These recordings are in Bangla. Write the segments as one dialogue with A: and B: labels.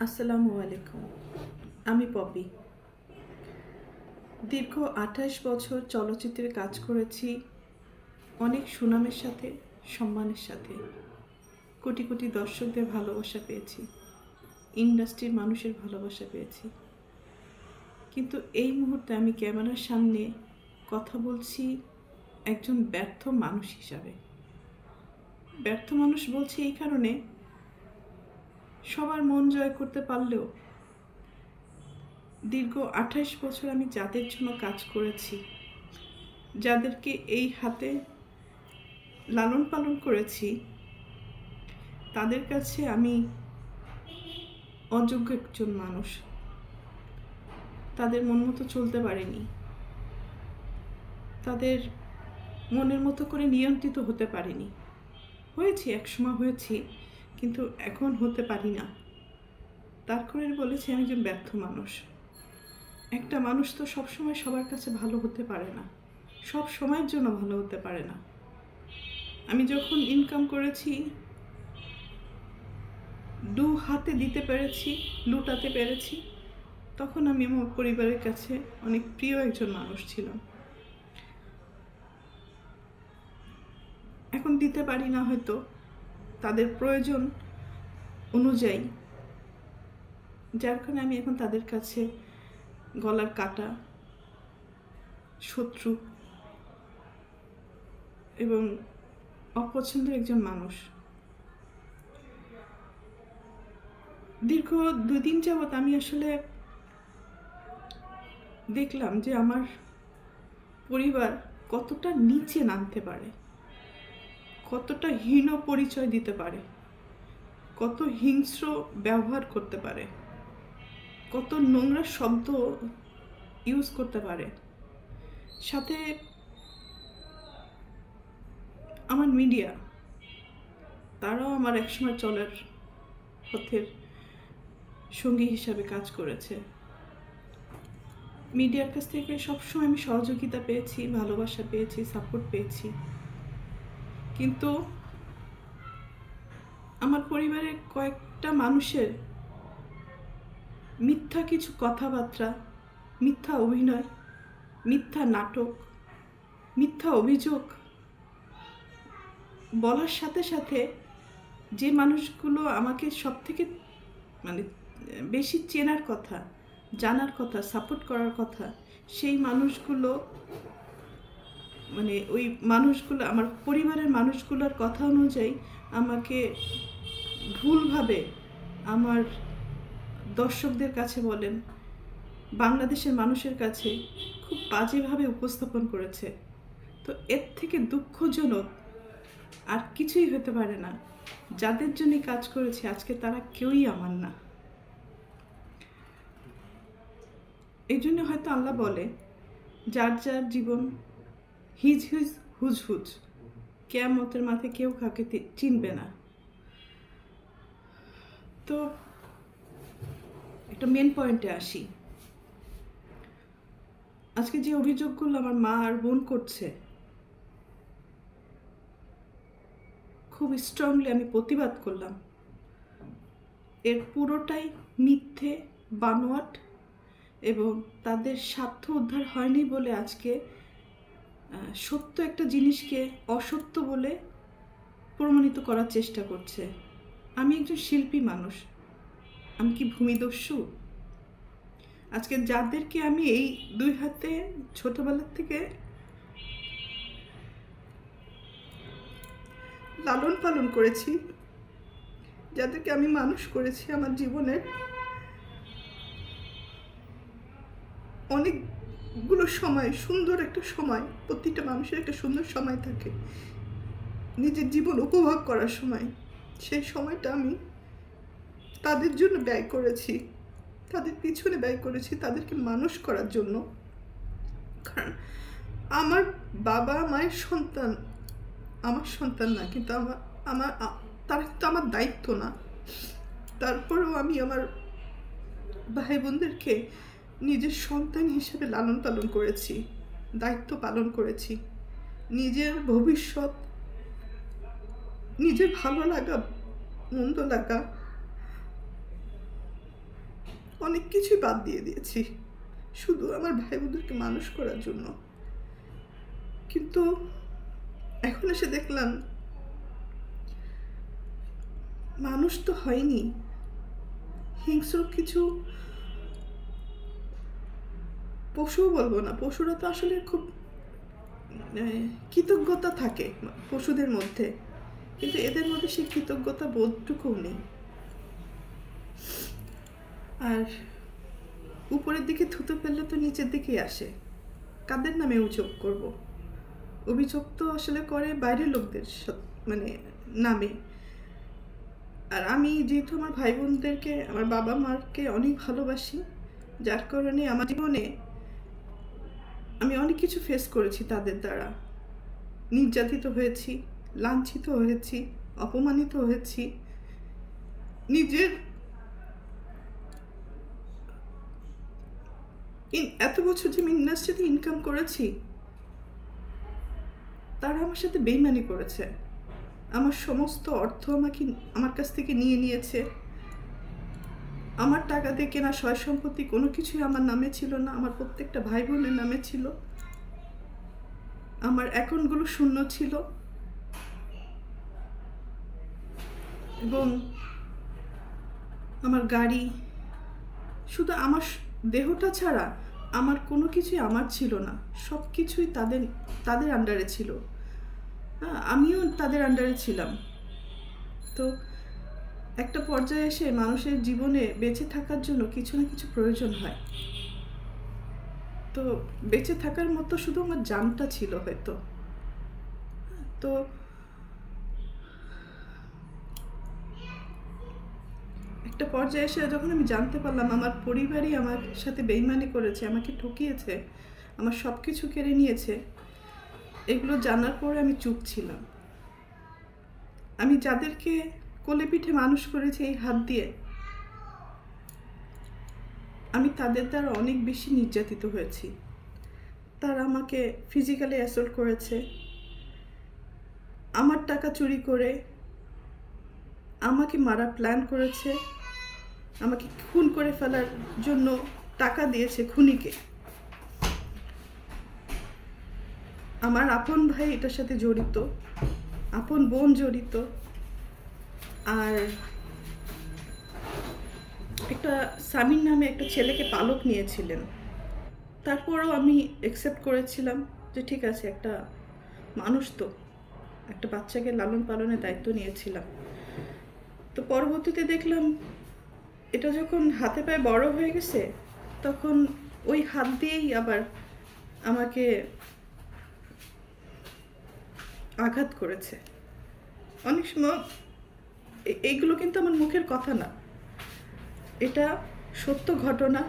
A: আসসালামু আলাইকুম। আমি পপি। দীর্ঘ ২৮ বছর চলচ্চিত্রে কাজ করেছি, অনেক সুনামের সাথে, সম্মানের সাথে। কোটি কোটি দর্শকদের ভালোবাসা পেয়েছি, ইন্ডাস্ট্রির মানুষের ভালোবাসা পেয়েছি। কিন্তু এই মুহূর্তে আমি ক্যামেরার সামনে কথা বলছি একজন ব্যর্থ মানুষ হিসাবে। ব্যর্থ মানুষ বলছি এই কারণে, সবার মন জয় করতে পারলেও দীর্ঘ ২৮ বছর আমি যাদের জন্য কাজ করেছি, যাদেরকে এই হাতে লালন পালন করেছি, তাদের কাছে আমি অযোগ্য একজন মানুষ। তাদের মন মতো চলতে পারিনি, তাদের মনের মতো করে নিয়ন্ত্রিত হতে পারিনি। হয়েছি, একসময় হয়েছি, কিন্তু এখন হতে পারি না। তার করে বলেছি আমি একজন ব্যর্থ মানুষ। একটা মানুষ তো সবসময় সবার কাছে ভালো হতে পারে না, সব সময়ের জন্য ভালো হতে পারে না। আমি যখন ইনকাম করেছি, দু হাতে দিতে পেরেছি, লুটাতে পেরেছি, তখন আমি আমার পরিবারের কাছে অনেক প্রিয় একজন মানুষ ছিলাম। এখন দিতে পারি না, হয়তো তাদের প্রয়োজন অনুযায়ী, যার কারণে আমি এখন তাদের কাছে গলার কাটা, শত্রু এবং অপছন্দের একজন মানুষ। দীর্ঘ ২ দিন যাবৎ আমি আসলে দেখলাম যে আমার পরিবার কতটা নিচে নামতে পারে, কতটা হীন পরিচয় দিতে পারে, কত হিংস্র ব্যবহার করতে পারে, কত নোংরা শব্দ ইউজ করতে পারে। সাথে আমার মিডিয়া, তারাও আমার একসময় চলার পথের সঙ্গী হিসাবে কাজ করেছে। মিডিয়ার কাছ থেকে সবসময় আমি সহযোগিতা পেয়েছি, ভালোবাসা পেয়েছি, সাপোর্ট পেয়েছি। কিন্তু আমার পরিবারের কয়েকটা মানুষের মিথ্যা কিছু কথাবার্তা, মিথ্যা অভিনয়, মিথ্যা নাটক, মিথ্যা অভিযোগ বলার সাথে সাথে যে মানুষগুলো আমাকে সব থেকে বেশি চেনার কথা, জানার কথা, সাপোর্ট করার কথা, সেই মানুষগুলো ওই মানুষগুলো আমার পরিবারের মানুষগুলোর কথা অনুযায়ী আমাকে ভুলভাবে আমার দর্শকদের কাছে বলেন, বাংলাদেশের মানুষের কাছে খুব বাজেভাবে উপস্থাপন করেছে। তো এর থেকে দুঃখজনক আর কিছুই হতে পারে না। যাদের জন্য কাজ করেছি আজকে তারা কেউই আমার না। এই জন্য হয়তো আল্লাহ বলে, যার যার জীবন হিজ হিজ হুজ হুজ, কিয়ামতের মাঠে কেউ কাউকে চিনবে না। তো একটা মেন পয়েন্টে আসি। আজকে যে অভিযোগগুলো আমার মা আর বোন করছে, খুব স্ট্রংলি আমি প্রতিবাদ করলাম। এর পুরোটাই মিথ্যে, বানোয়াট, এবং তাদের স্বার্থ উদ্ধার হয়নি বলে আজকে সত্য একটা জিনিসকে অসত্য বলে প্রমাণিত করার চেষ্টা করছে। আমি একজন শিল্পী মানুষ, আমি কি ভূমিদস্যু? আজকে যাদেরকে আমি এই ২ হাতে ছোটবেলার থেকে লালন পালন করেছি, যাদেরকে আমি মানুষ করেছি, আমার জীবনের অনেকগুলো সময়, সুন্দর একটা সময়, প্রতিটা মানুষের একটা সুন্দর সময় থাকে নিজের জীবন উপভোগ করার সময়। সেই সময়টা আমি তাদের জন্য ব্যয় করেছি, তাদের পিছনে ব্যয় করেছি, তাদেরকে মানুষ করার জন্য। কারণ আমার বাবা মায়ের সন্তান আমার সন্তান না, কিন্তু তারা কিন্তু আমার দায়িত্ব না। তারপরেও আমি আমার ভাই বোনদেরকে নিজের সন্তান হিসেবে লালন পালন করেছি, দায়িত্ব পালন করেছি। নিজের ভবিষ্যৎ, নিজের ভালো লাগা, মন্দ লাগা অনেক কিছুই বাদ দিয়ে দিয়েছি শুধু আমার ভাই বোনদেরকে মানুষ করার জন্য। কিন্তু এখন এসে দেখলাম মানুষ তো হয়নি, হিংস্র কিছু পশুও বলবো না, পশুরা তো আসলে খুব কৃতজ্ঞতা থাকে পশুদের মধ্যে, কিন্তু এদের মধ্যে সেই কৃতজ্ঞতা বোধটুকুও নেই। আর উপরের দিকে থুতু ফেললে তো নিচের দিকেই আসে। কাদের নামে অভিযোগ করব? অভিযোগ তো আসলে করে বাইরের লোকদের মানে নামে। আর আমি যেহেতু আমার ভাই বোনদেরকে, আমার বাবা মাকে অনেক ভালোবাসি, যার কারণে আমার জীবনে আমি অনেক কিছু ফেস করেছি তাদের দ্বারা। নির্যাতিত হয়েছি, লাঞ্ছিত হয়েছি, অপমানিত হয়েছি। নিজের এত বছর যে আমি ইন্ডাস্ট্রিতে ইনকাম করেছি, তারা আমার সাথে বেইমানি করেছে। আমার সমস্ত অর্থ আমার কাছ থেকে নিয়ে নিয়েছে। আমার টাকা দিয়ে কেনা সয় সম্পত্তি কোনো কিছুই আমার নামে ছিল না, আমার প্রত্যেকটা ভাই বোনের নামে ছিল। আমার অ্যাকাউন্টগুলো শূন্য ছিল এবং আমার গাড়ি, শুধু আমার দেহটা ছাড়া আমার কোনো কিছুই আমার ছিল না। সব কিছুই তাদের আন্ডারে ছিল। আমিও তাদের আন্ডারে ছিলাম। তো একটা পর্যায়ে এসে মানুষের জীবনে বেঁচে থাকার জন্য কিছু না কিছু প্রয়োজন হয়। তো বেঁচে থাকার মতো শুধু আমার জানটা ছিল হয়তো। তো একটা পর্যায়ে এসে যখন আমি জানতে পারলাম আমার পরিবারই আমার সাথে বেইমানি করেছে, আমাকে ঠকিয়েছে, আমার সব কিছু কেড়ে নিয়েছে, এগুলো জানার পরে আমি চুপ ছিলাম। আমি যাদেরকে কোলে পিঠে মানুষ করেছি এই হাত দিয়ে, আমি তাদের দ্বারা অনেক বেশি নির্যাতিত হয়েছি। তারা আমাকে ফিজিক্যালি অ্যাসল্ট করেছে, আমার টাকা চুরি করে আমাকে মারার প্ল্যান করেছে, আমাকে খুন করে ফেলার জন্য টাকা দিয়েছে খুনিকে। আমার আপন ভাই এটার সাথে জড়িত, আপন বোন জড়িত, আর একটা সামিন নামে একটা ছেলেকে পালক নিয়েছিলেন। তারপরেও আমি অ্যাকসেপ্ট করেছিলাম যে ঠিক আছে, একটা মানুষ তো, একটা বাচ্চাকে লালন পালনের দায়িত্ব নিয়েছিলাম। তো পরবর্তীতে দেখলাম এটা যখন হাতে পায়ে বড় হয়ে গেছে, তখন ওই হাত দিয়েই আবার আমাকে আঘাত করেছে। অনেক সময় এইগুলো কিন্তু আমার মুখের কথা না, এটা সত্য ঘটনা।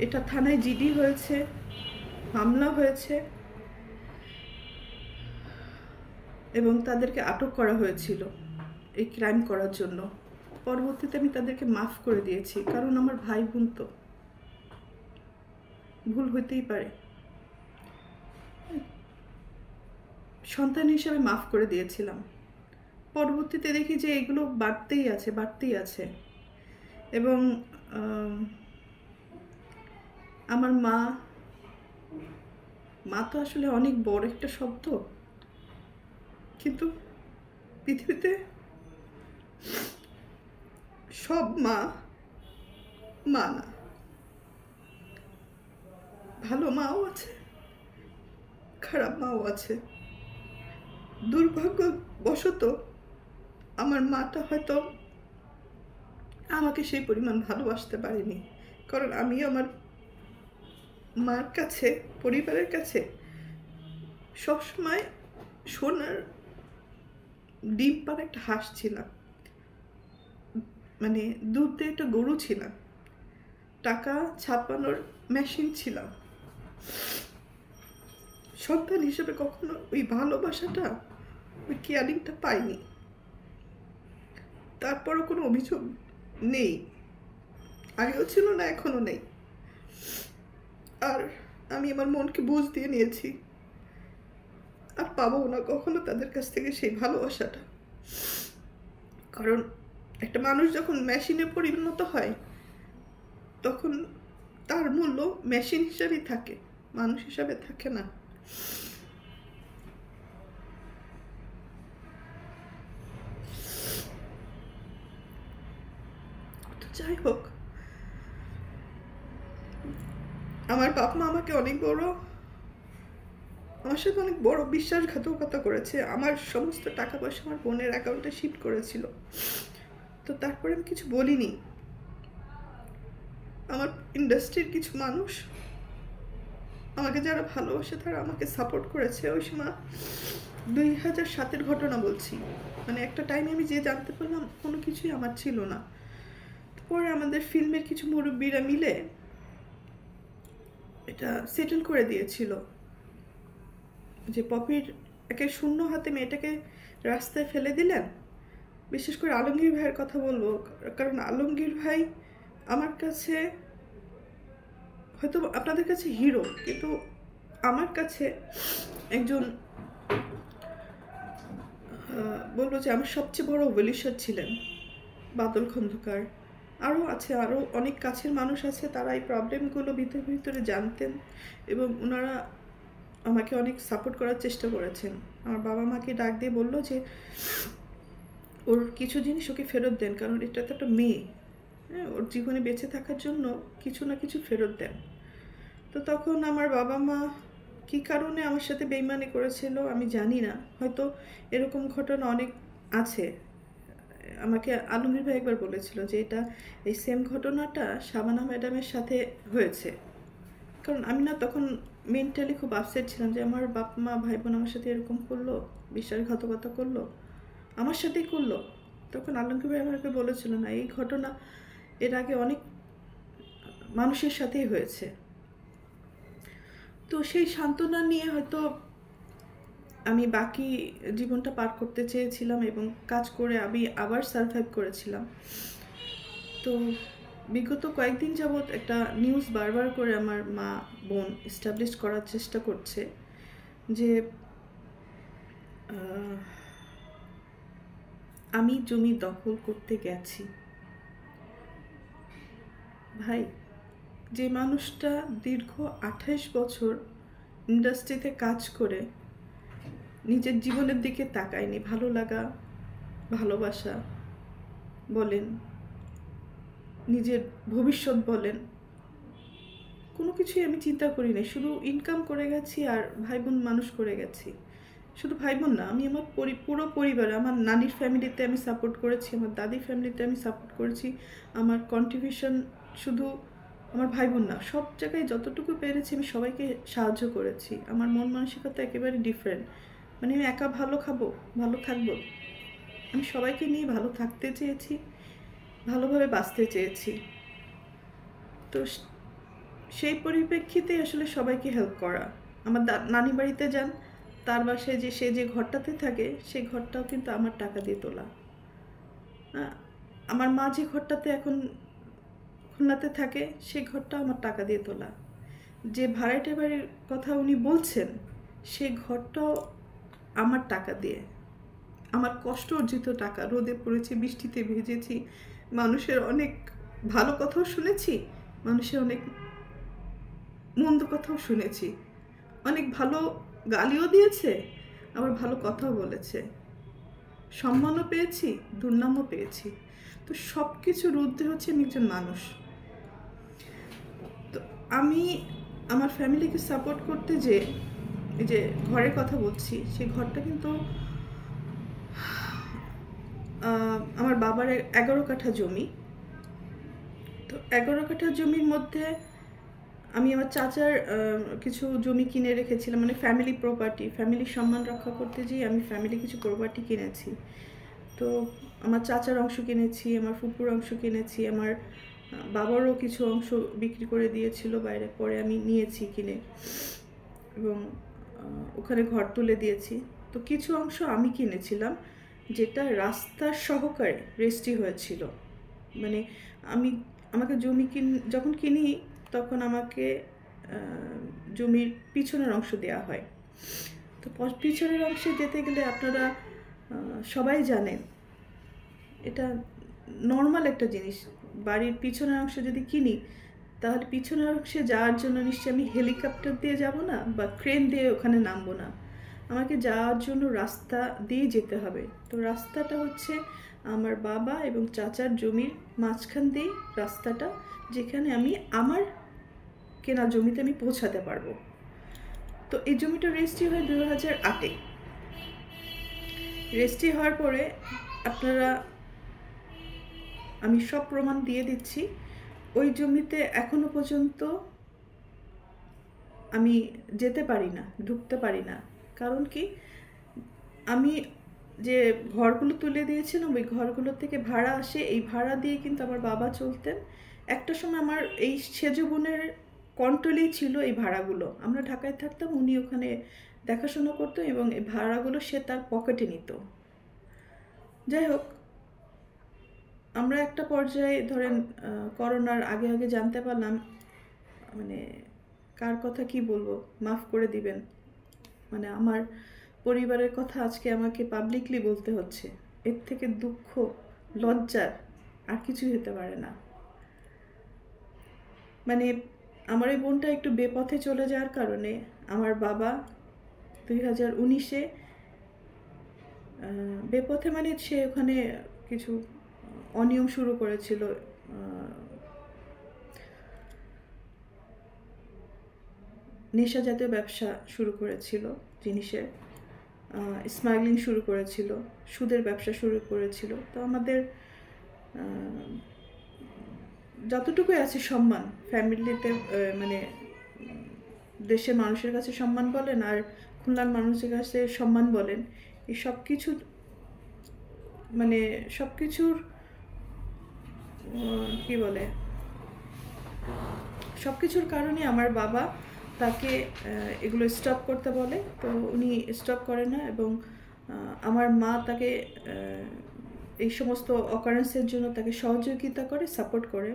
A: এটা থানায় জিডি হয়েছে, মামলা হয়েছে এবং তাদেরকে আটক করা হয়েছিল এই ক্রাইম করার জন্য। পরবর্তীতে আমি তাদেরকে মাফ করে দিয়েছি, কারণ আমার ভাই বোন তো, ভুল হইতেই পারে। সন্তান হিসেবে মাফ করে দিয়েছিলাম। পরবর্তীতে দেখি যে এগুলো বাড়তেই আছে। এবং আমার মা তো আসলে অনেক বড় একটা শব্দ, কিন্তু পৃথিবীতে সব মা না। ভালো মাও আছে, খারাপ মাও আছে। দুর্ভাগ্যবশত আমার মাটা হয়তো আমাকে সেই পরিমাণ ভালোবাসতে পারেনি, কারণ আমি আমার মার কাছে, পরিবারের কাছে সবসময় সোনার ডিম পাড়া একটা হাঁস ছিলাম, মানে দুধ দিয়ে একটা গরু ছিলাম, টাকা ছাপানোর মেশিন ছিলাম। সন্তান হিসেবে কখনো ওই ভালোবাসাটা, ওই কেয়ারিংটা পাইনি। তারপরও কোনো অভিযোগ নেই, আগেও ছিল না, এখনো নেই। আর আমি আমার মনকে বুঝ দিয়ে নিয়েছি, আর পাবো না কখনো তাদের কাছ থেকে সেই ভালোবাসাটা। কারণ একটা মানুষ যখন মেশিনে পরিণত হয়, তখন তার মূল্য মেশিন হিসাবেই থাকে, মানুষ হিসাবে থাকে না। তো যাই হোক, আমার বাপ মা আমাকে আমার সাথে অনেক বড় বিশ্বাসঘাতকতা করেছে। আমার সমস্ত টাকা পয়সা আমার বোনের অ্যাকাউন্টে শিফট করেছিল। তো তারপরে আমি কিছু বলিনি। আমার ইন্ডাস্ট্রির কিছু মানুষ, আমাকে যারা ভালোবাসে, তারা আমাকে সাপোর্ট করেছে। ওই সময় 2007-এর ঘটনা বলছি, মানে একটা টাইমে আমি যে জানতে পারলাম কোনো কিছুই আমার ছিল না। পরে আমাদের ফিল্মের কিছু মুরব্বীরা মিলে এটা সেটেল করে দিয়েছিল যে পপির একে শূন্য হাতে মেয়েটাকে রাস্তায় ফেলে দিলেন। বিশেষ করে আলমগীর ভাইয়ের কথা বলবো, কারণ আলমগীর ভাই আমার কাছে, হয়তো আপনাদের কাছে হিরো, কিন্তু আমার কাছে একজন বলবো যে আমার সবচেয়ে বড় ওয়েলিশার ছিলেন বাদল খন্দকার। আরও আছে, আরও অনেক কাছের মানুষ আছে, তারা এই প্রবলেমগুলো ভিতরে ভিতরে জানতেন এবং ওনারা আমাকে অনেক সাপোর্ট করার চেষ্টা করেছেন। আমার বাবা মাকে ডাক দিয়ে বললো যে ওর কিছু জিনিস ওকে ফেরত দেন, কারণ এটা তো একটা মেয়ে, হ্যাঁ, ওর জীবনে বেঁচে থাকার জন্য কিছু না কিছু ফেরত দেন। তো তখন আমার বাবা মা কী কারণে আমার সাথে বেইমানি করেছিল আমি জানি না, হয়তো এরকম ঘটনা অনেক আছে। আমাকে আলমগীর ভাই একবার বলেছিল যে এটা এই সেম ঘটনাটা শাবানা ম্যাডামের সাথে হয়েছে। কারণ আমি না তখন মেন্টালি খুব আপসেট ছিলাম যে আমার বাপ মা ভাই বোন আমার সাথে এরকম করলো, বিশ্বাসঘাতকতা করলো, আমার সাথেই করলো। তখন আলমগীর ভাই আমাকে বলেছিল না, এই ঘটনা এর আগে অনেক মানুষের সাথেই হয়েছে। তো সেই সান্ত্বনা নিয়ে হয়তো আমি বাকি জীবনটা পার করতে চেয়েছিলাম এবং কাজ করে আমি আবার সারভাইভ করেছিলাম। তো বিগত কয়েকদিন যাবৎ একটা নিউজ বারবার করে আমার মা বোন এস্টাবলিশ করার চেষ্টা করছে যে আমি জমি দখল করতে গেছি। ভাই, যে মানুষটা দীর্ঘ 28 বছর ইন্ডাস্ট্রিতে কাজ করে নিজের জীবনের দিকে তাকায়নি, ভালো লাগা, ভালোবাসা বলেন, নিজের ভবিষ্যৎ বলেন, কোনো কিছুই আমি চিন্তা করি না, শুধু ইনকাম করে গেছি আর ভাই বোন মানুষ করে গেছি। শুধু ভাই বোন না, আমি আমার পুরো পরিবার, আমার নানির ফ্যামিলিতে আমি সাপোর্ট করেছি, আমার দাদির ফ্যামিলিতে আমি সাপোর্ট করেছি। আমার কন্ট্রিবিউশন শুধু আমার ভাই বোন না, সব জায়গায় যতটুকু পেরেছি আমি সবাইকে সাহায্য করেছি। আমার মন মানসিকতা একেবারে ডিফারেন্ট, মানে আমি একা ভালো খাবো, ভালো থাকবো, আমি সবাইকে নিয়ে ভালো থাকতে চেয়েছি, ভালোভাবে বাঁচতে চেয়েছি। তো সেই পরিপ্রেক্ষিতে আসলে সবাইকে হেল্প করা। আমার নানি বাড়িতে যান, তার বাসায় যে সে যে ঘরটাতে থাকে সেই ঘরটাও কিন্তু আমার টাকা দিয়ে তোলা। আমার মা যে ঘরটাতে এখন খুলনাতে থাকে সেই ঘরটাও আমার টাকা দিয়ে তোলা। যে ভাড়াটে বাড়ির কথা উনি বলছেন সেই ঘরটাও আমার টাকা দিয়ে, আমার কষ্ট অর্জিত টাকা। রোদে পড়েছি, বৃষ্টিতে ভিজেছি, মানুষের অনেক ভালো কথাও শুনেছি, মানুষের অনেক মন্দ কথাও শুনেছি, অনেক ভালো গালিও দিয়েছে, আবার ভালো কথাও বলেছে, সম্মানও পেয়েছি, দুর্নামও পেয়েছি। তো সব কিছুর ঊর্ধ্বে হচ্ছে আমি একজন মানুষ। তো আমি আমার ফ্যামিলিকে সাপোর্ট করতে যে এই যে ঘরের কথা বলছি, সেই ঘরটা কিন্তু আমার বাবার 11 কাঠা জমি। তো 11 কাঠা জমির মধ্যে আমি আমার চাচার কিছু জমি কিনে রেখেছিলাম, মানে ফ্যামিলি প্রপার্টি, ফ্যামিলির সম্মান রক্ষা করতে যেয়ে আমি ফ্যামিলি কিছু প্রপার্টি কিনেছি। তো আমার চাচার অংশ কিনেছি, আমার ফুপুর অংশ কিনেছি, আমার বাবারও কিছু অংশ বিক্রি করে দিয়েছিল বাইরে, পরে আমি নিয়েছি কিনে এবং ওখানে ঘর তুলে দিয়েছি। তো কিছু অংশ আমি কিনেছিলাম যেটা রাস্তার সহকারে রেজিস্ট্রি হয়েছিল, মানে আমাকে জমি যখন কিনি তখন আমাকে জমির পিছনের অংশ দেওয়া হয়। তো পিছনের অংশে যেতে গেলে আপনারা সবাই জানেন এটা নর্মাল একটা জিনিস, বাড়ির পিছনের অংশ যদি কিনি তাহলে পিছনের অংশে যাওয়ার জন্য নিশ্চয়ই আমি হেলিকপ্টার দিয়ে যাব না বা ক্রেন দিয়ে ওখানে নামবো না, আমাকে যাওয়ার জন্য রাস্তা দিয়ে যেতে হবে। তো রাস্তাটা হচ্ছে আমার বাবা এবং চাচার জমির মাঝখান দিয়ে রাস্তাটা, যেখানে আমি আমার কেনা জমিতে আমি পৌঁছাতে পারবো। তো এই জমিটা রেজিস্ট্রি হয় 2008-এ। রেজিস্ট্রি হওয়ার পরে আপনারা, আমি সব প্রমাণ দিয়ে দিচ্ছি, ওই জমিতে এখনো পর্যন্ত আমি যেতে পারি না, ঢুকতে পারি না। কারণ কি, আমি যে ঘরগুলো তুলে দিয়েছিলাম ওই ঘরগুলো থেকে ভাড়া আসে, এই ভাড়া দিয়ে কিন্তু আমার বাবা চলতেন। একটা সময় আমার এই সেজ বোনের কন্ট্রোলেই ছিল এই ভাড়াগুলো। আমরা ঢাকায় থাকতাম, উনি ওখানে দেখাশোনা করতো এবং এই ভাড়াগুলো সে তার পকেটে নিত। যাই হোক, আমরা একটা পর্যায়ে ধরেন করোনার আগে আগে জানতে পারলাম, মানে কার কথা কি বলবো, মাফ করে দিবেন, মানে আমার পরিবারের কথা আজকে আমাকে পাবলিকলি বলতে হচ্ছে। এর থেকে দুঃখ, লজ্জার আর কিছুই হতে পারে না। মানে আমার এই বোনটা একটু বেপথে চলে যাওয়ার কারণে আমার বাবা 2019-এ বেপথে, মানে সে ওখানে কিছু অনিয়ম শুরু করেছিল, নেশা জাতীয় ব্যবসা শুরু করেছিল, জিনিসের স্মাগলিং শুরু করেছিল, সুদের ব্যবসা শুরু করেছিল। তো আমাদের যতটুকুই আছে সম্মান ফ্যামিলিতে, মানে দেশের মানুষের কাছে সম্মান বলেন আর খুলনার মানুষের কাছে সম্মান বলেন, এই সব কিছু, মানে সব কিছুর কি বলে, সব কিছুর কারণে আমার বাবা তাকে এগুলো স্টপ করতে বলে। তো উনি স্টপ করে না এবং আমার মা তাকে এই সমস্ত অকারেন্সের জন্য তাকে সহযোগিতা করে, সাপোর্ট করে।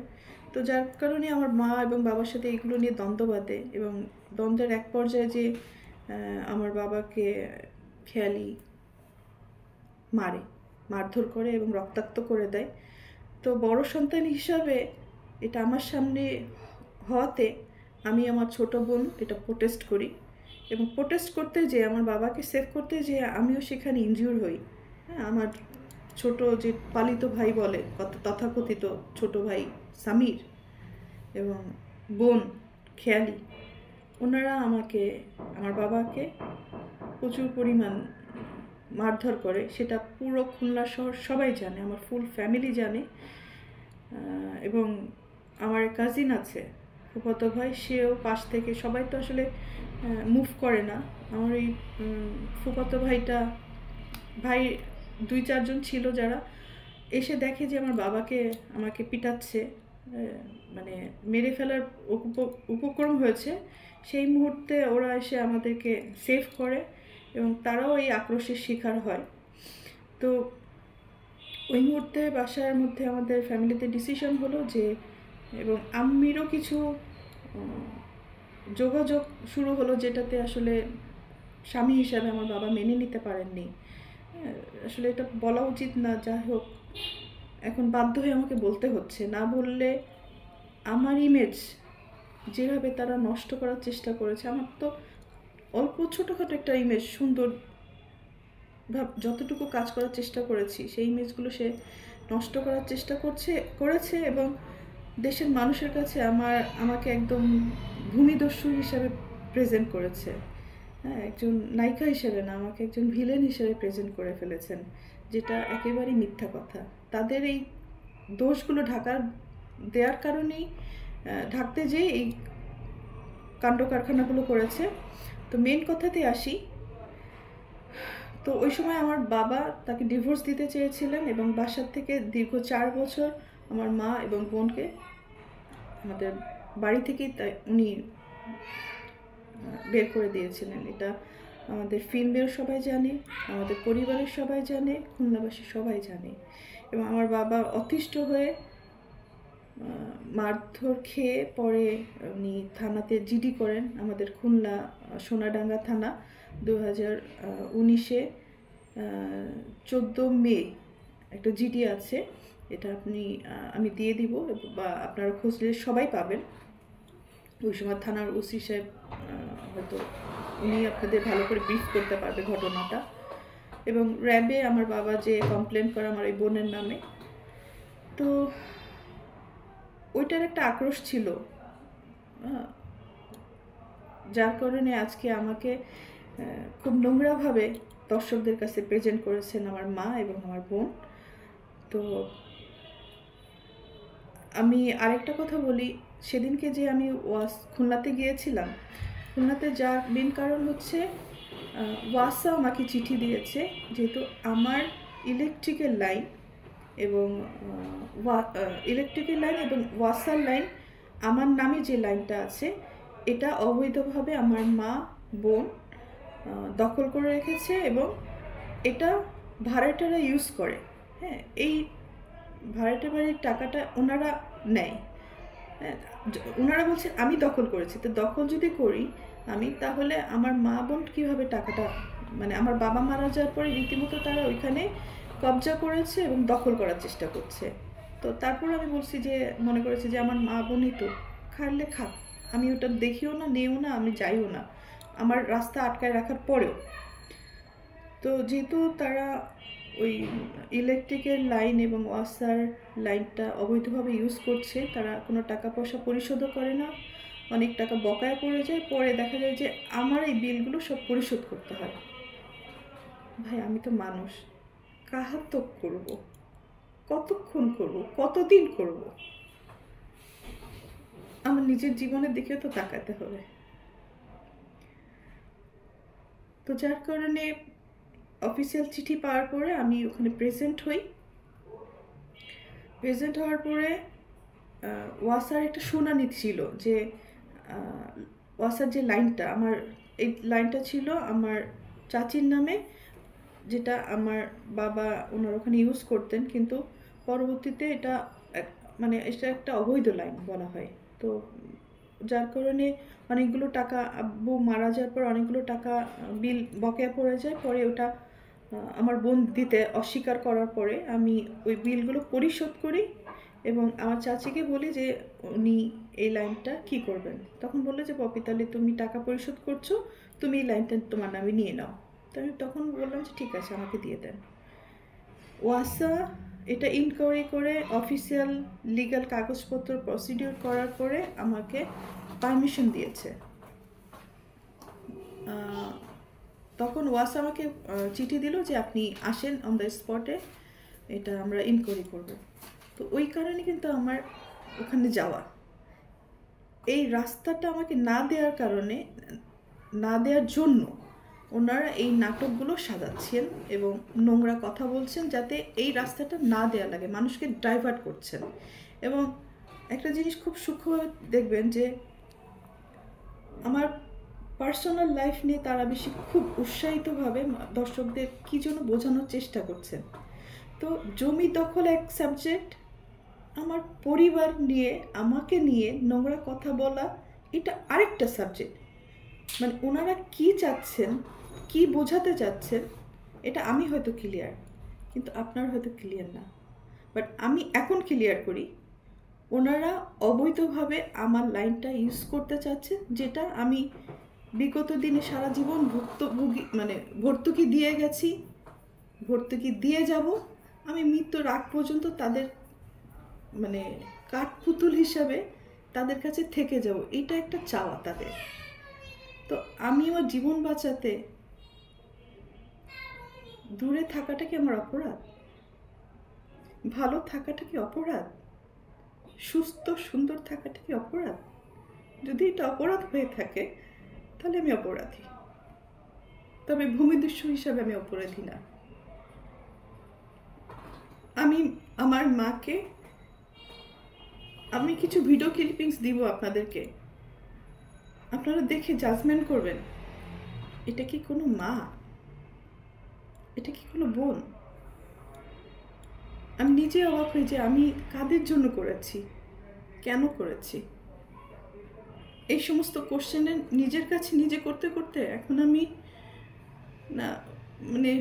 A: তো যার কারণে আমার মা এবং বাবার সাথে এগুলো নিয়ে দ্বন্দ্ব বাঁধে এবং দ্বন্দ্বের এক পর্যায়ে যে আমার বাবাকে খেয়ালি মারে, মারধর করে এবং রক্তাক্ত করে দেয়। তো বড় সন্তান হিসাবে এটা আমার সামনে হওয়াতে আমি আমার ছোট বোন এটা প্রোটেস্ট করি এবং প্রোটেস্ট করতে যেয়ে আমার বাবাকে সেভ করতে যেয়ে আমিও সেখানে ইনজিউর হই। হ্যাঁ, আমার ছোট যে পালিত ভাই বলে, তথাকথিত ছোট ভাই সামির এবং বোন খেয়ালি, ওনারা আমাকে, আমার বাবাকে প্রচুর পরিমাণ মারধর করে। সেটা পুরো খুলনা শহর সবাই জানে, আমার ফুল ফ্যামিলি জানে। এবং আমার কাজিন আছে, ফুফাতো ভাই, সেও পাশ থেকে, সবাই তো আসলে মুভ করে না। আমার এই ফুফাতো ভাইটা, ভাই 2-4 জন ছিল যারা এসে দেখে যে আমার বাবাকে আমাকে পিটাচ্ছে, মানে মেরে ফেলার উপক্রম হয়েছে, সেই মুহূর্তে ওরা এসে আমাদেরকে সেভ করে এবং তারাও এই আক্রোশের শিকার হয়। তো ওই মুহূর্তে বাসার মধ্যে আমাদের ফ্যামিলিতে ডিসিশন হলো যে, এবং আম্মিরও কিছু যোগাযোগ শুরু হলো, যেটাতে আসলে স্বামী হিসাবে আমার বাবা মেনে নিতে পারেননি। আসলে এটা বলা উচিত না, যাই হোক এখন বাধ্য হয়ে আমাকে বলতে হচ্ছে। না বললে আমার ইমেজ যেভাবে তারা নষ্ট করার চেষ্টা করেছে, আমার তো অল্প ছোটোখাটো একটা ইমেজ, সুন্দর যতটুকু কাজ করার চেষ্টা করেছি সেই ইমেজগুলো সে নষ্ট করার চেষ্টা করেছে এবং দেশের মানুষের কাছে আমাকে একদম ভূমিদস্যু হিসাবে প্রেজেন্ট করেছে। হ্যাঁ, একজন নায়িকা হিসেবে না, আমাকে একজন ভিলেন হিসেবে প্রেজেন্ট করে ফেলেছেন, যেটা একেবারেই মিথ্যা কথা। তাদের এই দোষগুলো দেওয়ার কারণেই, ঢাকতে যেয়ে এই কাণ্ড কারখানাগুলো করেছে। তো মেন কথাতে আসি। তো ওই সময় আমার বাবা তাকে ডিভোর্স দিতে চেয়েছিলেন এবং বাসার থেকে দীর্ঘ 4 বছর আমার মা এবং বোনকে আমাদের বাড়ি থেকেই উনি বের করে দিয়েছিলেন। এটা আমাদের ফিল্মের সবাই জানে, আমাদের পরিবারের সবাই জানে, খুলনাবাসী সবাই জানে। এবং আমার বাবা অতিষ্ঠ হয়ে মারধর খেয়ে পরে উনি থানাতে জিডি করেন, আমাদের খুলনা সোনাডাঙ্গা থানা। 2019-এ 14 মে একটা জিডি আছে, এটা আমি দিয়ে দিব বা আপনারা খুঁজলে সবাই পাবেন। ওই সময় থানার ওসি সাহেব হয়তো উনি আপনাদের ভালো করে ব্রিফ করতে পারবে ঘটনাটা। এবং র্যাবে আমার বাবা যে কমপ্লেন করে আমার ওই বোনের নামে, তো ওইটার একটা আক্রোশ ছিল, যার কারণে আজকে আমাকে খুব নোংরাভাবে দর্শকদের কাছে প্রেজেন্ট করেছেন আমার মা এবং আমার বোন। তো আমি আরেকটা কথা বলি, সেদিনকে যে আমি খুলনাতে গিয়েছিলাম, খুলনাতে যার মেন কারণ হচ্ছে ওয়াসা আমাকে চিঠি দিয়েছে, যেহেতু আমার ইলেকট্রিক্যাল লাইন এবং ওয়াসার লাইন, আমার নামে যে লাইনটা আছে এটা অবৈধভাবে আমার মা বোন দখল করে রেখেছে এবং এটা ভাড়াটেরা ইউজ করে। হ্যাঁ, এই ভাড়াটে বাড়ির টাকাটা ওনারা নেয়। হ্যাঁ, ওনারা বলছে আমি দখল করেছি, তো দখল যদি করি আমি, তাহলে আমার মা বোন কীভাবে টাকাটা, মানে আমার বাবা মারা যাওয়ার পরে রীতিমতো তারা ওইখানে কবজা করেছে এবং দখল করার চেষ্টা করছে। তো তারপর আমি বলছি যে, মনে করেছি যে আমার মা বোনই তো, খাইলে খাক, আমি ওটা দেখিও না, নেও না, আমি যাইও না, আমার রাস্তা আটকায় রাখার পরেও। তো যেহেতু তারা ওই ইলেকট্রিকের লাইন এবং ওয়াসার লাইনটা অবৈধভাবে ইউজ করছে, তারা কোনো টাকা পয়সা পরিশোধও করে না, অনেক টাকা বকেয়া পড়ে যায়, পরে দেখা যায় যে আমার এই বিলগুলো সব পরিশোধ করতে হয়। ভাই, আমি তো মানুষ, কাহাতক করব, কতক্ষণ করব, কতদিন করব? আমার নিজের জীবনের দিকেও তো তাকাতে হবে। তো যার কারণে অফিসিয়াল চিঠি পাওয়ার পরে আমি ওখানে প্রেজেন্ট হই। প্রেজেন্ট হওয়ার পরে ওয়াসার একটা শুনানি ছিল যে ওয়াসার যে লাইনটা, আমার এই লাইনটা ছিল আমার চাচির নামে, যেটা আমার বাবা ওনার ওখানে ইউজ করতেন, কিন্তু পরবর্তীতে এটা মানে এটা একটা অবৈধ লাইন বলা হয়। তো যার কারণে অনেকগুলো টাকা, আব্বু মারা যাওয়ার পর অনেকগুলো টাকা বিল বকেয়া পড়ে যায়। পরে ওটা আমার বোন দিতে অস্বীকার করার পরে আমি ওই বিলগুলো পরিশোধ করি এবং আমার চাচিকে বলি যে উনি এই লাইনটা কি করবেন। তখন বললো যে পপি, তাহলে তুমি টাকা পরিশোধ করছো, তুমি এই লাইনটা তোমার নামে নিয়ে নাও। তো আমি তখন বললাম যে ঠিক আছে, আমাকে দিয়ে দেন। ওয়াসা এটা ইনকোয়ারি করে অফিসিয়াল লিগ্যাল কাগজপত্র প্রসিডিওর করার পরে আমাকে পারমিশন দিয়েছে। তখন ওয়াসা আমাকে চিঠি দিল যে আপনি আসেন অন দ্য স্পটে, এটা আমরা ইনকোয়ারি করব। তো ওই কারণে কিন্তু আমার ওখানে যাওয়া। এই রাস্তাটা আমাকে না দেওয়ার কারণে, না দেওয়ার জন্য ওনারা এই নাটকগুলো সাজাচ্ছেন এবং নোংরা কথা বলছেন যাতে এই রাস্তাটা না দেওয়া লাগে, মানুষকে ডাইভার্ট করছেন। এবং একটা জিনিস খুব সূক্ষ্মভাবে দেখবেন যে আমার পার্সোনাল লাইফ নিয়ে তারা বেশি খুব উৎসাহিতভাবে দর্শকদের কী জন্য বোঝানোর চেষ্টা করছেন। তো জমি দখল এক সাবজেক্ট, আমার পরিবার নিয়ে, আমাকে নিয়ে নোংরা কথা বলা এটা আরেকটা সাবজেক্ট। মানে ওনারা কী চাচ্ছেন, কি বোঝাতে চাচ্ছেন, এটা আমি হয়তো ক্লিয়ার, কিন্তু আপনার হয়তো ক্লিয়ার না। বাট আমি এখন ক্লিয়ার করি, ওনারা অবৈধভাবে আমার লাইনটা ইউজ করতে চাচ্ছেন, যেটা আমি বিগত দিনে সারা জীবন ভর্তুকি দিয়ে গেছি, ভর্তুকি দিয়ে যাব, আমি মৃত্যুর আগ পর্যন্ত তাদের মানে কাঠপুতুল হিসাবে তাদের কাছে থেকে যাব, এটা একটা চাওয়া তাদের। তো আমি আমার জীবন বাঁচাতে দূরে থাকাটা কি আমার অপরাধ? ভালো থাকাটা কি অপরাধ? সুস্থ সুন্দর থাকাটা কি অপরাধ? যদি এটা অপরাধ হয়ে থাকে তাহলে আমি অপরাধী, তবে ভূমিদস্যু হিসাবে আমি অপরাধী না। আমি আমার মাকে, আমি কিছু ভিডিও ক্লিপিংস দিব আপনাদেরকে, আপনারা দেখে জাজমেন্ট করবেন, এটা কি কোনো মা? এটা কি কোনো বোন? আমি নিজে অবাক হই যে আমি কাদের জন্য করেছি, কেন করেছি। এই সমস্ত কোশ্চেনের নিজের কাছে নিজে করতে করতে এখন আমি না মানে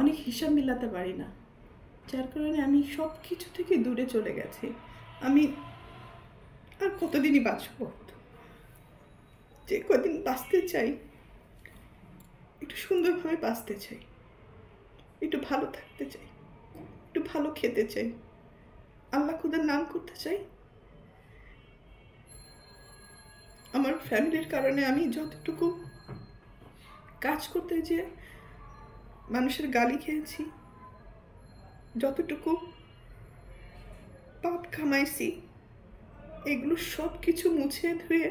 A: অনেক হিসাব মিলাতে পারি না, যার কারণে আমি সব কিছু থেকে দূরে চলে গেছি। আমি আর কতদিনই বাঁচব? যে কদিন বাঁচতে চাই একটু সুন্দরভাবে বাঁচতে চাই, একটু ভালো থাকতে চাই, একটু ভালো খেতে চাই, আল্লাহ খুদার নাম করতে চাই। আমার ফ্যামিলির কারণে আমি যতটুকু কাজ করতে যেয়ে মানুষের গালি খেয়েছি, যতটুকু পাপ কামাইছি, এগুলো সব কিছু মুছে ধুয়ে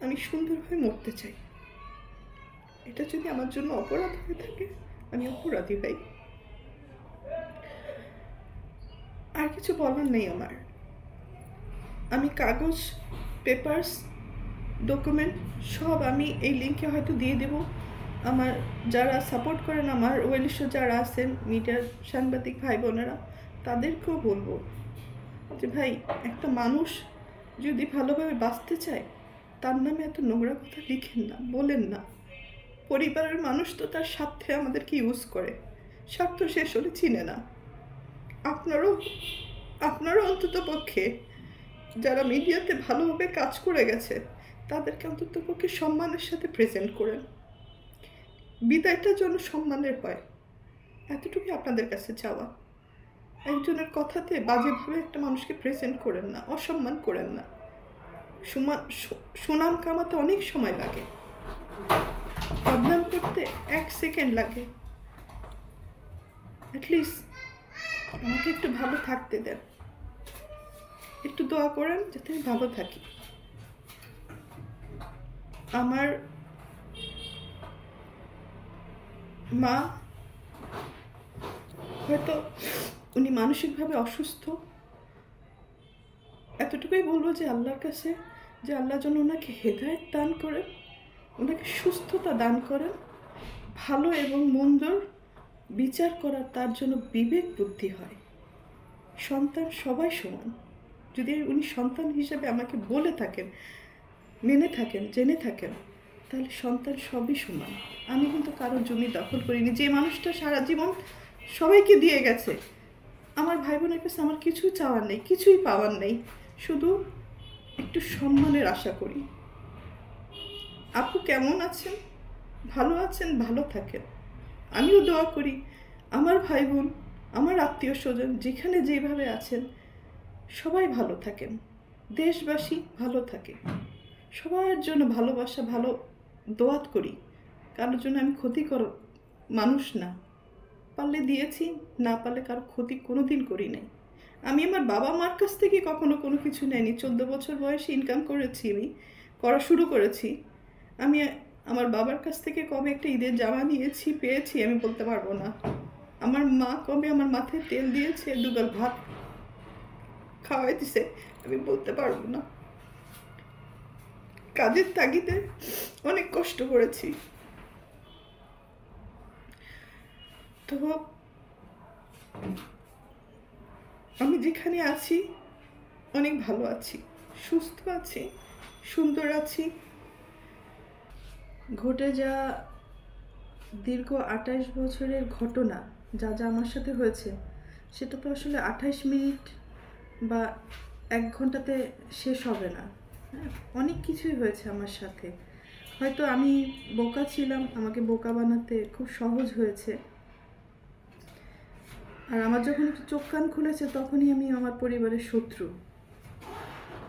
A: আমি সুন্দরভাবে মরতে চাই। এটা যদি আমার জন্য অপরাধ হয়ে থাকে, আমি অপরাধী ভাই। আর কিছু বলার নেই আমার। আমি কাগজ, পেপারস, ডকুমেন্ট সব আমি এই লিঙ্কে হয়তো দিয়ে দেব। আমার যারা সাপোর্ট করেন, আমার ওয়েলিশ যারা আছেন, মিডিয়ার সাংবাদিক ভাই বোনেরা, তাদেরকেও বলবো যে ভাই, একটা মানুষ যদি ভালোভাবে বাঁচতে চায়, তার নামে এত নোংরা কথা লিখেন না, বলেন না। পরিবারের মানুষ তো তার স্বার্থে আমাদেরকে ইউজ করে, স্বার্থ শেষ হলে চিনে না। আপনারও অন্তত পক্ষে যারা মিডিয়াতে ভালোভাবে কাজ করে গেছে, তাদেরকে অন্তত পক্ষে সম্মানের সাথে প্রেজেন্ট করেন। বিদায়টা যেন সম্মানের হয়, এতটুকুই আপনাদের কাছে চাওয়া। একজনের কথাতে বাজেভাবে একটা মানুষকে প্রেজেন্ট করেন না, অসম্মান করেন না। সুনাম কামাতে অনেক সময় লাগে, বদনাম করতে 1 সেকেন্ড লাগে। অ্যাটলিস্ট আমাকে একটু ভালো থাকতে দেন, একটু দোয়া করেন যাতে আমি ভালো থাকি। আমার মা হয়তো উনি মানসিকভাবে অসুস্থ, এতটুকুই বলবো যে আল্লাহর কাছে যে আল্লাহ যেন ওনাকে হেদায়েত দান করেন, ওনাকে সুস্থতা দান করেন, ভালো এবং মন্দর বিচার করার তার জন্য বিবেক বুদ্ধি হয়। সন্তান সবাই সমান। যদি উনি সন্তান হিসেবে আমাকে বলে থাকেন, মেনে থাকেন, জেনে থাকেন, তাহলে সন্তান সবই সমান। আমি কিন্তু কারোর জমি দখল করিনি। যে মানুষটা সারা জীবন সবাইকে দিয়ে গেছে, আমার ভাই বোনের কাছে আমার কিছুই চাওয়ার নেই, কিছুই পাওয়ার নেই, শুধু একটু সম্মানের আশা করি। আপু কেমন আছেন? ভালো আছেন? ভালো থাকেন। আমিও দোয়া করি আমার ভাই বোন, আমার আত্মীয় স্বজন যেখানে যেভাবে আছেন সবাই ভালো থাকেন, দেশবাসী ভালো থাকে। সবার জন্য ভালোবাসা, ভালো দোয়াত করি। কারোর জন্য আমি ক্ষতিকর মানুষ না। পারলে দিয়েছি, না পারলে কারো ক্ষতি কোনোদিন করি নাই। আমি আমার বাবা মার কাছ থেকে কখনো কোনো কিছু নেয়নি। 14 বছর বয়সে ইনকাম করেছি, আমি করা শুরু করেছি। আমি আমার বাবার কাছ থেকে কবে একটা ঈদের জামা নিয়েছি, পেয়েছি, আমি বলতে পারবো না। আমার মা কবে আমার মাথায় তেল দিয়েছে, দুগাল ভাত খাওয়াই দিছে, আমি বলতে পারবো না। কাজের তাগিদে অনেক কষ্ট করেছি। তো আমি যেখানে আছি অনেক ভালো আছি, সুস্থ আছি, সুন্দর আছি। ঘটে যা দীর্ঘ 28 বছরের ঘটনা, যা যা আমার সাথে হয়েছে, সেটা তো আসলে 28 মিনিট বা 1 ঘন্টাতে শেষ হবে না। অনেক কিছুই হয়েছে আমার সাথে। হয়তো আমি বোকা ছিলাম, আমাকে বোকা বানাতে খুব সহজ হয়েছে। আর আমার যখন একটু চোখ কান খুলেছে, তখনই আমি আমার পরিবারের শত্রু।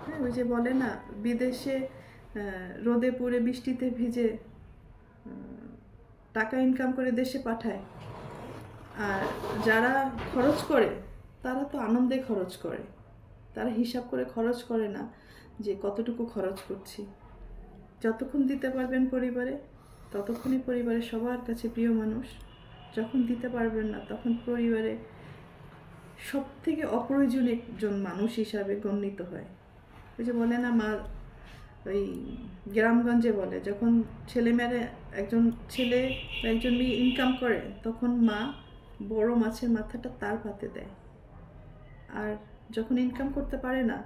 A: হ্যাঁ, ওই যে বলে না, বিদেশে রোদে পুড়ে বৃষ্টিতে ভিজে টাকা ইনকাম করে দেশে পাঠায়, আর যারা খরচ করে তারা তো আনন্দে খরচ করে, তারা হিসাব করে খরচ করে না যে কতটুকু খরচ করছি। যতক্ষণ দিতে পারবেন পরিবারে, ততক্ষণই পরিবারের সবার কাছে প্রিয় মানুষ। যখন দিতে পারবেন না, তখন পরিবারে সব থেকে অপ্রয়োজনীয় একজন মানুষ হিসাবে গণ্যিত হয়। ওই যে বলে না, মা ওই গ্রামগঞ্জে বলে, যখন ছেলেমেয়েরা, একজন ছেলে বা একজন মেয়ে ইনকাম করে, তখন মা বড় মাছের মাথাটা তার পাতে দেয়। আর যখন ইনকাম করতে পারে না,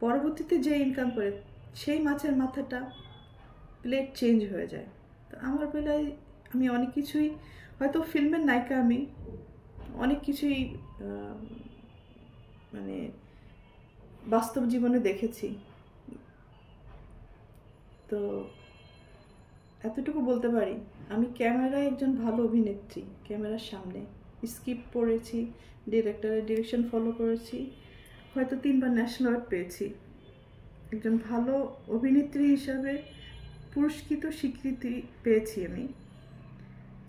A: পরবর্তীতে যে ইনকাম করে সেই মাছের মাথাটা প্লেট চেঞ্জ হয়ে যায়। তো আমার বেলায় আমি অনেক কিছুই, হয়তো ফিল্মের নায়িকা, আমি অনেক কিছুই মানে বাস্তব জীবনে দেখেছি। তো এতটুকু বলতে পারি, আমি ক্যামেরায় একজন ভালো অভিনেত্রী। ক্যামেরার সামনে স্ক্রিপ্ট পড়েছি, ডিরেক্টরের ডিরেকশন ফলো করেছি, হয়তো 3বার ন্যাশনাল অ্যাওয়ার্ড পেয়েছি। একজন ভালো অভিনেত্রী হিসাবে পুরস্কৃত স্বীকৃতি পেয়েছি আমি।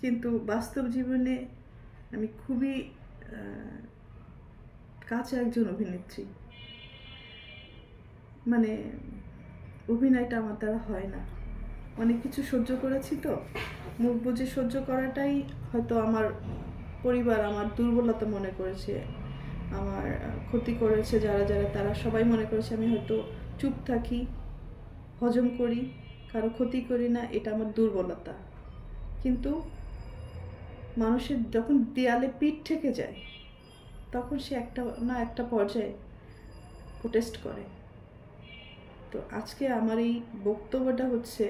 A: কিন্তু বাস্তব জীবনে আমি খুবই কাঁচা একজন অভিনেত্রী। মানে অভিনয়টা আমার দ্বারা হয় না। অনেক কিছু সহ্য করেছি, তো মুখ বুজে সহ্য করাটাই হয়তো আমার পরিবার আমার দুর্বলতা মনে করেছে, আমার ক্ষতি করেছে যারা যারা, তারা সবাই মনে করেছে আমি হয়তো চুপ থাকি, হজম করি, কারো ক্ষতি করি না, এটা আমার দুর্বলতা। কিন্তু মানুষের যখন দেয়ালে পিঠ ঠেকে যায়, তখন সে একটা না একটা পর্যায়ে প্রোটেস্ট করে। তো আজকে আমার এই বক্তব্যটা হচ্ছে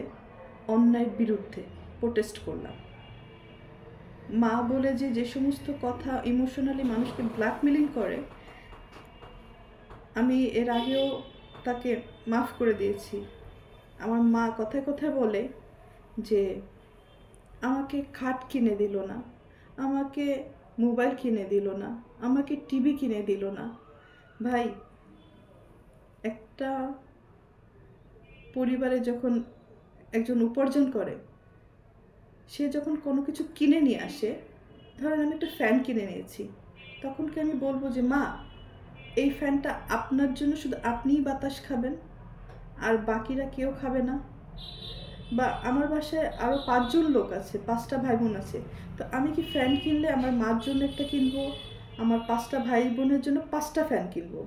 A: অন্যায়ের বিরুদ্ধে প্রোটেস্ট করলাম। মা বলে যে সমস্ত কথা ইমোশনালি মানুষকে ব্ল্যাকমেলিং করে, আমি এর আগেও তাকে মাফ করে দিয়েছি। আমার মা কথায় কথায় বলে যে আমাকে খাট কিনে দিল না, আমাকে মোবাইল কিনে দিল না, আমাকে টিভি কিনে দিল না। ভাই, একটা পরিবারে যখন একজন উপার্জন করে, সে যখন কোনো কিছু কিনে নিয়ে আসে, ধরেন আমি একটা ফ্যান কিনে নিয়েছি, তখন কি আমি বলবো যে মা এই ফ্যানটা আপনার জন্য শুধু আপনিই বাতাস খাবেন আর বাকিরা কেউ খাবে না? বা আমার বাসায় আরও 5জন লোক আছে, 5টা ভাই বোন আছে, তো আমি কি ফ্যান কিনলে আমার মার জন্য একটা কিনবো, আমার 5টা ভাই বোনের জন্য 5টা ফ্যান কিনবো?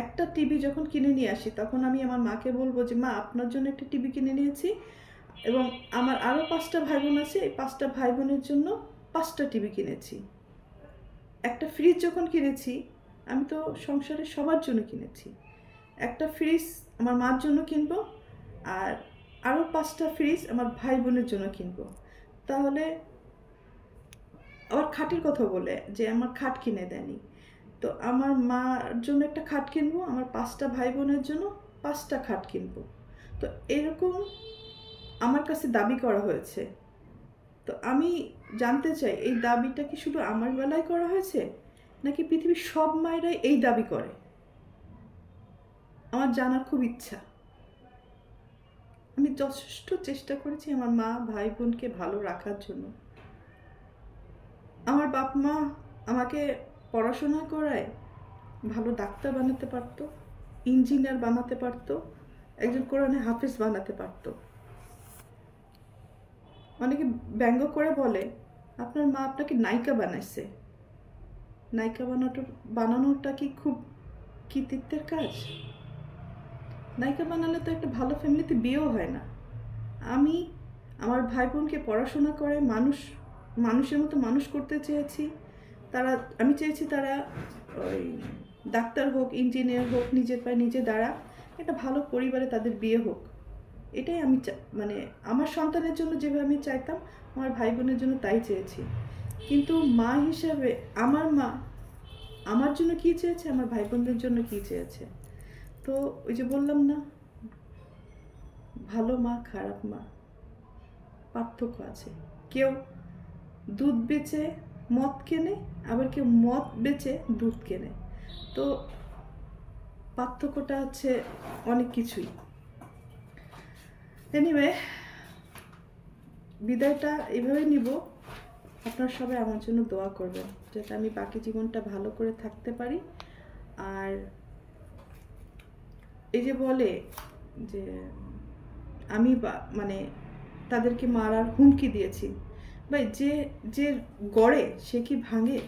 A: একটা টিভি যখন কিনে নিয়ে আসি, তখন আমি আমার মাকে বলবো যে মা আপনার জন্য একটা টিভি কিনে নিয়েছি, এবং আমার আরও 5টা ভাই বোন আছে, এই 5টা ভাই বোনের জন্য 5টা টিভি কিনেছি। একটা ফ্রিজ যখন কিনেছি, আমি তো সংসারে সবার জন্য কিনেছি। একটা ফ্রিজ আমার মার জন্য কিনবো, আর আরও 5টা ফ্রিজ আমার ভাই বোনের জন্য কিনবো। তাহলে আবার খাটের কথা বলে যে আমার খাট কিনে দেয়নি, তো আমার মার জন্য একটা খাট কিনবো, আমার 5টা ভাই বোনের জন্য 5টা খাট কিনবো। তো এরকম আমার কাছে দাবি করা হয়েছে। তো আমি জানতে চাই এই দাবিটা কি শুধু আমার বেলায় করা হয়েছে, নাকি পৃথিবীর সব মায়েরাই এই দাবি করে? আমার জানার খুব ইচ্ছা। আমি যথেষ্ট চেষ্টা করেছি আমার মা ভাই বোনকে ভালো রাখার জন্য। আমার বাপ মা আমাকে পড়াশোনা করায় ভালো ডাক্তার বানাতে পারতো, ইঞ্জিনিয়ার বানাতে পারতো, একজন কোরআনে হাফেজ বানাতে পারতো। অনেকে ব্যঙ্গ করে বলে আপনার মা আপনাকে নায়িকা বানাইছে। নায়িকা বানানোটা কি খুব কৃতিত্বের কাজ? নায়িকা বানালে তো একটা ভালো ফ্যামিলিতে বিয়েও হয় না। আমি আমার ভাই বোনকে পড়াশোনা করে মানুষের মতো মানুষ করতে চেয়েছি। আমি চেয়েছি তারা ওই ডাক্তার হোক, ইঞ্জিনিয়ার হোক, নিজের পায়ে নিজে দাঁড়া, একটা ভালো পরিবারে তাদের বিয়ে হোক। এটাই আমি মানে আমার সন্তানের জন্য যেভাবে আমি চাইতাম, আমার ভাই বোনের জন্য তাই চেয়েছি। কিন্তু মা হিসাবে আমার মা আমার জন্য কী চেয়েছে, আমার ভাই বোনদের জন্য কী চেয়েছে। তো ওই যে বললাম না, ভালো মা খারাপ মা পার্থক্য আছে। কেউ দুধ বেচে মদ কেনে, আবার কেউ মদ বেচে দুধ কেনে। তো পার্থক্যটা হচ্ছে অনেক কিছুই। এনিওয়ে, বিদায়টা এভাবে নিব। আপনারা সবাই আমার জন্য দোয়া করবেন যাতে আমি বাকি জীবনটা ভালো করে থাকতে পারি। আর এই যে বলে যে আমি মানে তাদেরকে মারার হুমকি দিয়েছি, ভাই যে গড়ে সে কি ভাঙে?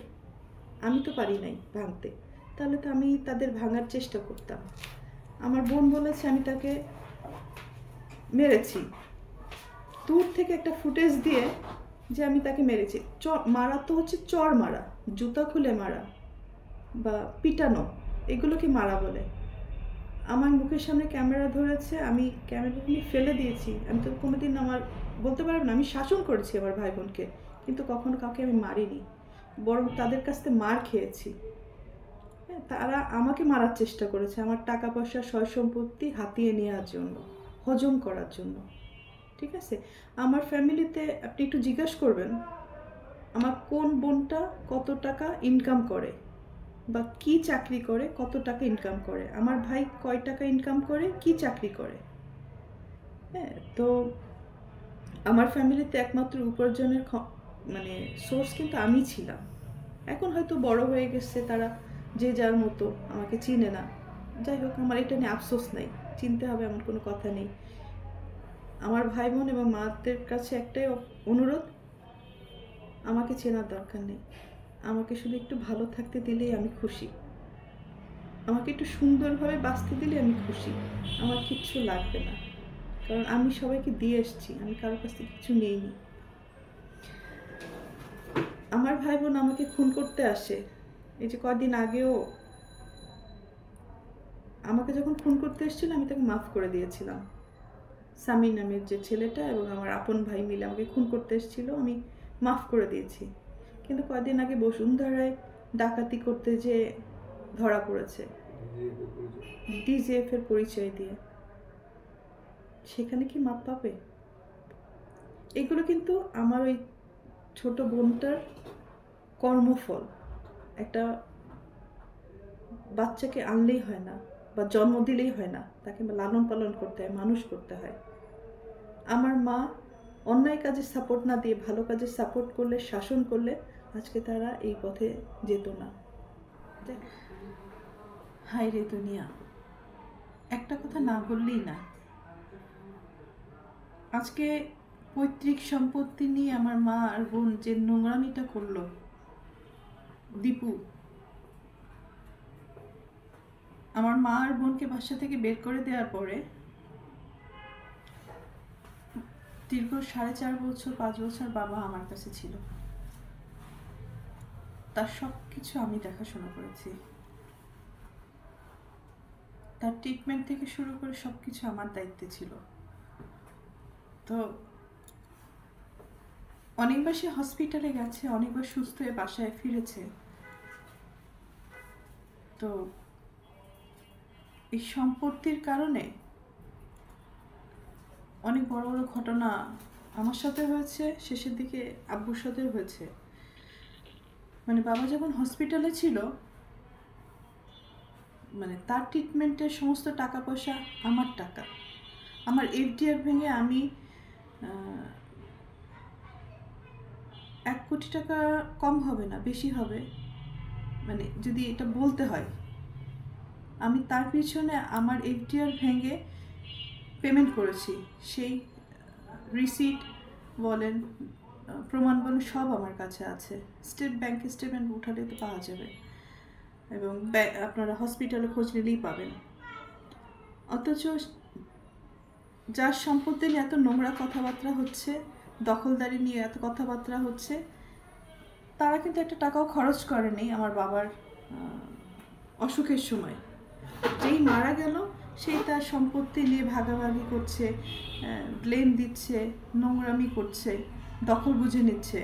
A: আমি তো পারি নাই ভাঙতে, তাহলে তো আমি তাদের ভাঙার চেষ্টা করতাম। আমার বোন বলেছে আমি তাকে মেরেছি, দূর থেকে একটা ফুটেজ দিয়ে যে আমি তাকে মেরেছি। মারা তো হচ্ছে চর মারা, জুতা খুলে মারা বা পিটানো, এগুলোকে মারা বলে। আমার মুখের সামনে ক্যামেরা ধরেছে, আমি ক্যামেরাটা নিয়ে ফেলে দিয়েছি। আমি তো কোনোদিন বলতে পারব না আমি শাসন করেছি আমার ভাই বোনকে, কিন্তু কখনো কাউকে আমি মারিনি, বরং তাদের কাছ থেকে মার খেয়েছি। হ্যাঁ, তারা আমাকে মারার চেষ্টা করেছে আমার টাকা পয়সা সয় সম্পত্তি হাতিয়ে নেওয়ার জন্য, হজম করার জন্য। ঠিক আছে, আমার ফ্যামিলিতে আপনি একটু জিজ্ঞাসা করবেন আমার কোন বোনটা কত টাকা ইনকাম করে বা কি চাকরি করে, কত টাকা ইনকাম করে, আমার ভাই কয় টাকা ইনকাম করে, কি চাকরি করে। হ্যাঁ, তো আমার ফ্যামিলিতে একমাত্র উপার্জনের মানে সোর্স কিন্তু আমি ছিলাম। এখন হয়তো বড় হয়ে গেছে তারা, যে যার মতো, আমাকে চিনে না। যাই হোক, আমার এটা নিয়ে আফসোস নেই, চিনতে হবে এমন কোনো কথা নেই। আমার ভাই বোন এবং মাদের কাছে একটাই অনুরোধ, আমাকে চেনার দরকার নেই, আমাকে শুধু একটু ভালো থাকতে দিলেই আমি খুশি, আমাকে একটু সুন্দরভাবে বাঁচতে দিলে আমি খুশি, আমার কিচ্ছু লাগবে না। কারণ আমি সবাইকে দিয়ে এসেছি, আমি কারোর কাছ থেকে কিছু নিইনি। আমার ভাই বোন আমাকে খুন করতে আসে, এই যে কদিন আগেও আমাকে যখন খুন করতে এসেছিল আমি তাকে মাফ করে দিয়েছিলাম। সামি নামের যে ছেলেটা এবং আমার আপন ভাই মিলে আমাকে খুন করতে এসেছিল, আমি মাফ করে দিয়েছি। কিন্তু কদিন আগে বসুন্ধরায় ডাকাতি করতে যে ধরা পড়েছে ডিজিএফ এর পরিচয় দিয়ে, সেখানে কি মাপ পাবে? এগুলো কিন্তু আমার ওই ছোট বোনটার কর্মফল। একটা বাচ্চাকে আনলেই হয় না বা জন্ম দিলেই হয় না, তাকে লালন পালন করতে হয়, মানুষ করতে হয়। আমার মা অন্যায় কাজে সাপোর্ট না দিয়ে ভালো কাজে সাপোর্ট করলে, শাসন করলে আজকে তারা এই পথে যেত না। হায় রে দুনিয়া, একটা কথা না বললেই না। আজকে পৈতৃক সম্পত্তি নিয়ে আমার মা আর বোন যে নোংরামিটা করলো, দীপু আমার মা আর বোনকে বাসা থেকে বের করে দেওয়ার পরে দীর্ঘ 4.5 বছর 5 বছর বাবা আমার কাছে ছিল। তার সব কিছু আমি দেখাশোনা করেছি, তার ট্রিটমেন্ট থেকে শুরু করে সব কিছু আমার দায়িত্বে ছিল। তো অনেকবার সে হসপিটালে গেছে, অনেকবার সুস্থ হয়ে বাসায় ফিরেছে। তো এই সম্পত্তির কারণে অনেক বড় বড় ঘটনা আমার সাথে হয়েছে, শেষের দিকে আব্বুর সাথে হয়েছে। মানে বাবা যখন হসপিটালে ছিল, মানে তার ট্রিটমেন্টের সমস্ত টাকা পয়সা আমার টাকা। আমার এফডিআর ভেঙে আমি 1 কোটি টাকা কম হবে না, বেশি হবে, মানে যদি এটা বলতে হয়। আমি তার পিছনে আমার এফডিআর ভেঙে পেমেন্ট করেছি, সেই রিসিট বলেন, প্রমাণ বলেন, সব আমার কাছে আছে। স্টেট ব্যাংকে স্টেটমেন্ট উঠালে তো পাওয়া যাবে, এবং আপনারা হসপিটালে খোঁজ নিলেই পাবেন। অথচ যার সম্পত্তি নিয়ে এত নোংরা কথাবার্তা হচ্ছে, দখলদারি নিয়ে এত কথাবার্তা হচ্ছে, তারা কিন্তু একটা টাকাও খরচ করেনি আমার বাবার অসুখের সময়। যেই মারা গেল সেই তার সম্পত্তি নিয়ে ভাগাভাগি করছে, ব্লেম দিচ্ছে, নোংরামি করছে, দখল বুঝে নিচ্ছে।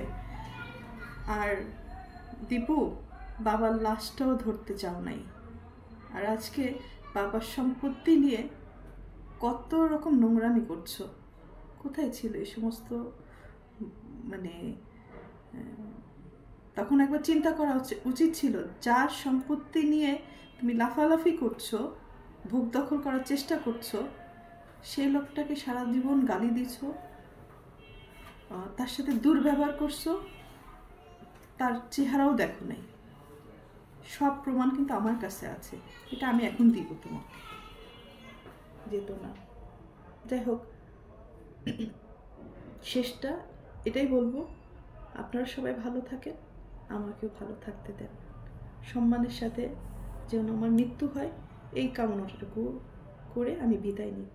A: আর দীপু, বাবার লাশটাও ধরতে চাও নাই। আর আজকে বাবার সম্পত্তি নিয়ে কত রকম নোংরামি করছো। কোথায় ছিল এই সমস্ত? মানে তখন একবার চিন্তা করা উচিত ছিল, যার সম্পত্তি নিয়ে তুমি লাফালাফি করছো, ভোগ দখল করার চেষ্টা করছো, সেই লোকটাকে সারা জীবন গালি দিছ, তার সাথে দুর্ব্যবহার করছো, তার চেহারাও দেখো নাই। সব প্রমাণ কিন্তু আমার কাছে আছে, এটা আমি এখন দিব তোমাকে, যেত না। যাই হোক, শেষটা এটাই বলবো, আপনারা সবাই ভালো থাকেন, আমাকেও ভালো থাকতে দেন, সম্মানের সাথে যেন আমার মৃত্যু হয় এই কামনাটুকু করে আমি বিদায় নিই।